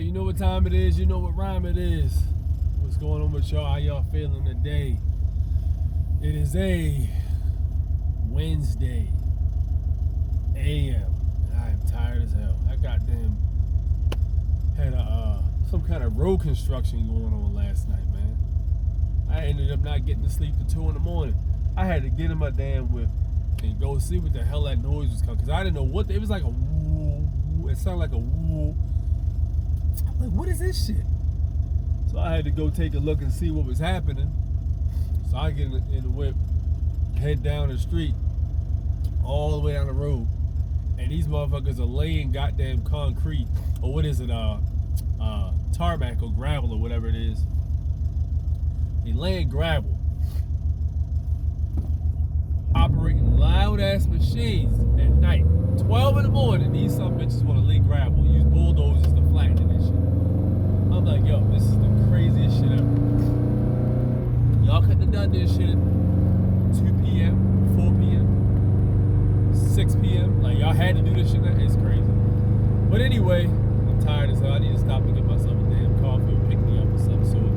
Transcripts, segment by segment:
right, you know what time it is, you know what rhyme it is. What's going on with y'all? How y'all feeling today? It is a Wednesday AM. I am tired as hell. I goddamn had some kind of road construction going on last night, man. I ended up not getting to sleep till 2 in the morning. I had to get in my damn whip and go see what the hell that noise was coming, because I didn't know what it was. Like a woo. It sounded like a woo. I'm like, what is this shit? So I had to go take a look and see what was happening. So I get in the whip, head down the street, all the way down the road, and these motherfuckers are laying goddamn concrete, or what is it, tarmac or gravel or whatever it is. They laying gravel, operating loud ass machines at night. 12 in the morning, these some bitches want to lay gravel, use bulldozers to flatten this shit. I'm like, yo, this is the craziest shit ever. Y'all couldn't have done this shit at 2 p.m., 4 p.m., 6 p.m. Like, y'all had to do this shit. It's crazy. But anyway, I'm tired as hell. I need to stop and get myself a damn coffee or pick me up or some sort.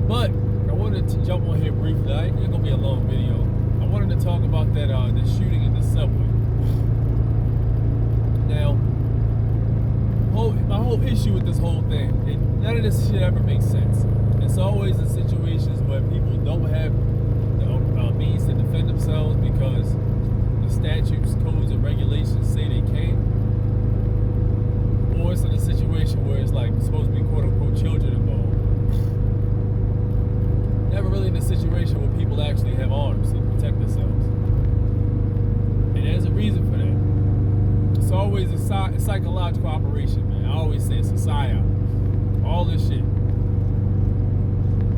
But I wanted to jump on here briefly. It's going to be a long video. I wanted to talk about that the shooting in the subway. Now, my whole issue with this whole thing, none of this shit ever makes sense. It's always in situations where people don't have the means to defend themselves because the statutes, codes, and regulations say they can't. Or it's in a situation where it's like supposed to be quote unquote children involved. Never really in a situation where people actually have arms to protect themselves. And there's a reason for that. It's always a psychological operation, man. I always say it's a psyop. All this shit.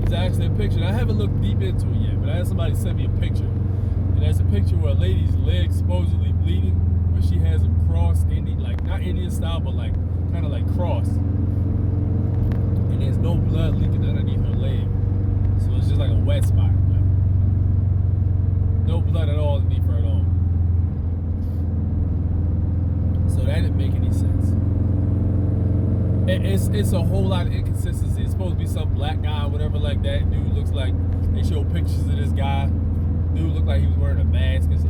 There's actually a picture. I haven't looked deep into it yet, but I had somebody send me a picture. And there's a picture where a lady's leg supposedly bleeding, but she has them crossed, like not Indian style, but like kind of like crossed. And there's no blood leaking underneath her leg. So it's just like a wet spot. Like, no blood at all underneath her at all. So that didn't make any sense. It's a whole lot of inconsistency. It's supposed to be some black guy or whatever like that. Dude looks like, they show pictures of this guy. Dude looked like he was wearing a mask. It's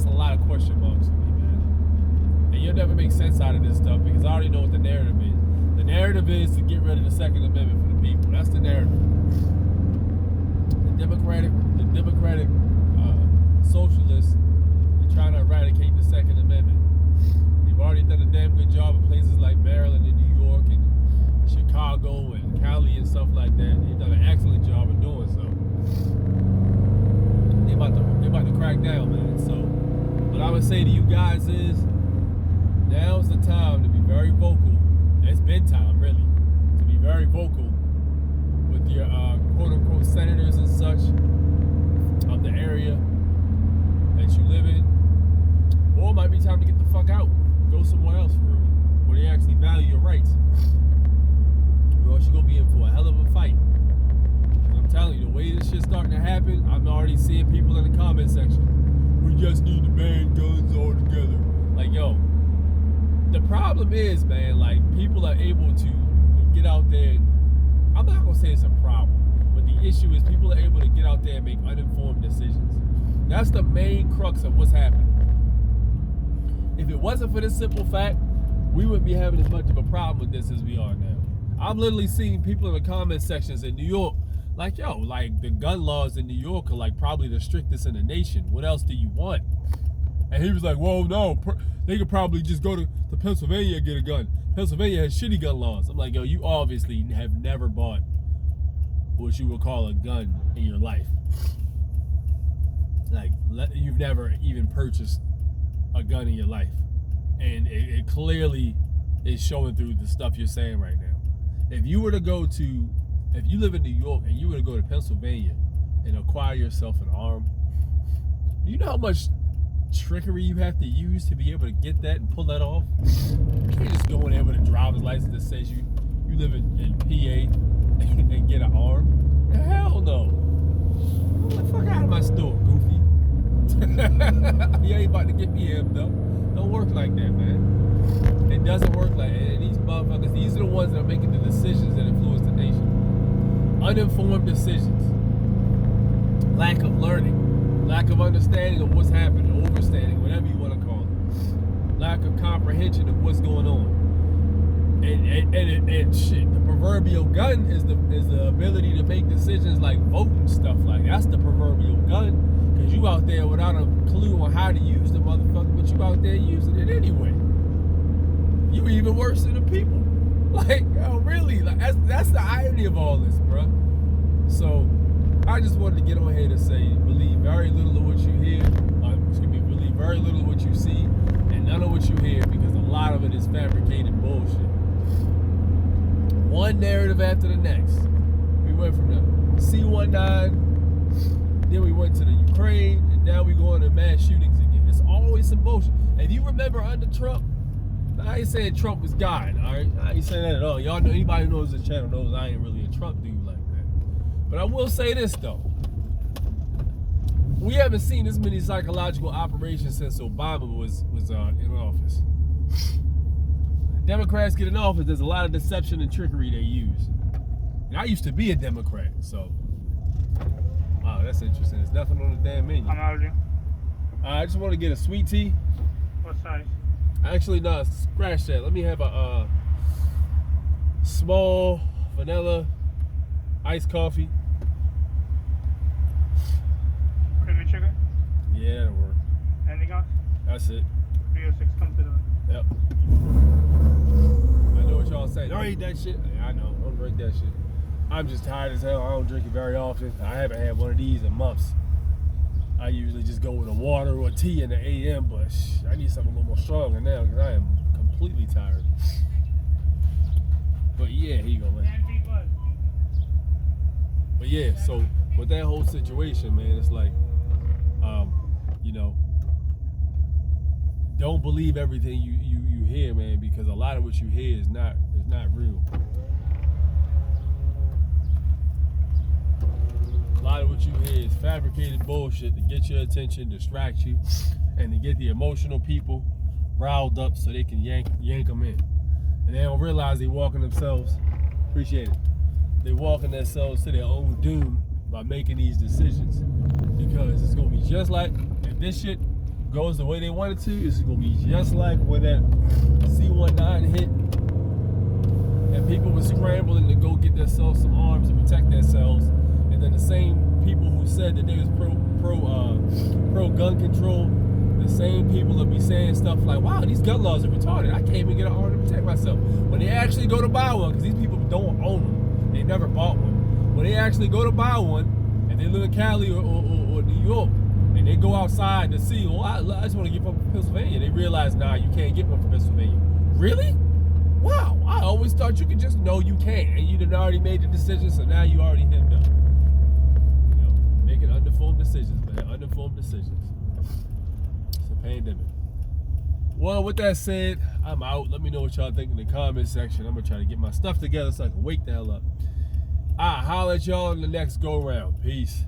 a lot of question marks for me, man. And you'll never make sense out of this stuff because I already know what the narrative is. The narrative is to get rid of the Second Amendment for the people. That's the narrative. The Democratic socialists are trying to eradicate the Second Amendment. They've already done a damn good job in places like Maryland and New York and Chicago and Cali and stuff like that. They've done an excellent job of doing so. They about to crack down, man. So what I would say to you guys is, now's the time to be very vocal. It's been time, really, to be very vocal with your quote-unquote senators and such of the area that you live in. Or it might be time to get the fuck out. Go somewhere else for real, where they actually value your rights. Or else you're going to be in for a hell of a fight. And I'm telling you, the way this shit's starting to happen, I'm already seeing people in the comment section. We just need to ban guns altogether. Like, yo, the problem is, man, like, people are able to get out there. I'm not going to say it's a problem, but the issue is people are able to get out there and make uninformed decisions. That's the main crux of what's happening. If it wasn't for this simple fact, we wouldn't be having as much of a problem with this as we are now. I'm literally seeing people in the comment sections in New York like, yo, like the gun laws in New York are like probably the strictest in the nation. What else do you want? And he was like, well, no, they could probably just go to Pennsylvania and get a gun. Pennsylvania has shitty gun laws. I'm like, yo, you obviously have never bought what you would call a gun in your life. Like, you've never even purchased a gun in your life, and it clearly is showing through the stuff you're saying right now. If you live in New York and you were to go to Pennsylvania and acquire yourself an arm, do you know how much trickery you have to use to be able to get that and pull that off? You can't just go in there with a driver's license that says you live in PA and get an arm. Hell no. Get the fuck out of my store, goofy. You ain't about to get me hemmed up. Don't work like that, man. It doesn't work like that. And motherfuckers, these are the ones that are making the decisions that influence the nation. Uninformed decisions. Lack of learning. Lack of understanding of what's happening. Overstanding, whatever you want to call it. Lack of comprehension of what's going on. And shit, the proverbial gun is the ability to make decisions like voting stuff like that. That's the proverbial gun, because you out there without a clue on how to use the motherfucker, but you out there using it anyway. You even worse than the people. Like, yo, really, like that's the irony of all this, bro. So I just wanted to get on here to say, believe very little of what you hear. Believe very little of what you see, and none of what you hear, because a lot of it is fabricated bullshit. One narrative after the next. We went from the C-19, then we went to the Ukraine, and now we going to mass shootings again. It's always some bullshit. And if you remember under Trump, I ain't saying Trump was God, all right? I ain't saying that at all. Y'all know, anybody who knows the channel knows I ain't really a Trump dude like that. But I will say this, though. We haven't seen this many psychological operations since Obama was in office. Democrats get in office, there's a lot of deception and trickery they use. And I used to be a Democrat, so. Wow, that's interesting. There's nothing on the damn menu. I'm out. I just want to get a sweet tea. What size? Actually, no, scratch that. Let me have a small vanilla iced coffee. Creamy sugar? Yeah, that'll work. Anything else? That's it. 306, come to the... Yep. I know what y'all say. Don't eat that shit. Yeah, I know. Don't drink that shit. I'm just tired as hell. I don't drink it very often. I haven't had one of these in months. I usually just go with a water or a tea in the AM, but I need something a little more stronger now because I am completely tired. But yeah, here you go, man. But yeah, so with that whole situation, man, it's like, you know, don't believe everything you hear, man, because a lot of what you hear is not real. A lot of what you hear is fabricated bullshit to get your attention, distract you, and to get the emotional people riled up so they can yank them in. And they don't realize they walking themselves, appreciate it, they walking themselves to their own doom by making these decisions. Because it's gonna be just like, if this shit goes the way they want it to, it's gonna be just like when that C-19 hit and people were scrambling to go get themselves some arms to protect themselves, and then the same people who said that they was pro gun control, the same people will be saying stuff like, wow, these gun laws are retarded, I can't even get an arm to protect myself. When they actually go to buy one, because these people don't own them, they never bought one. When they actually go to buy one, and they live in Cali or New York, and they go outside to see, well, I just want to get one from Pennsylvania. They realize, nah, you can't get one from Pennsylvania. Really? Wow, I always thought you could just, no, you can't. And you done already made the decision, so now you already hemmed up. You know, making uninformed decisions, man, uninformed decisions. It's a pandemic. Well, with that said, I'm out. Let me know what y'all think in the comment section. I'm going to try to get my stuff together so I can wake the hell up. I'll holler at y'all in the next go round. Peace.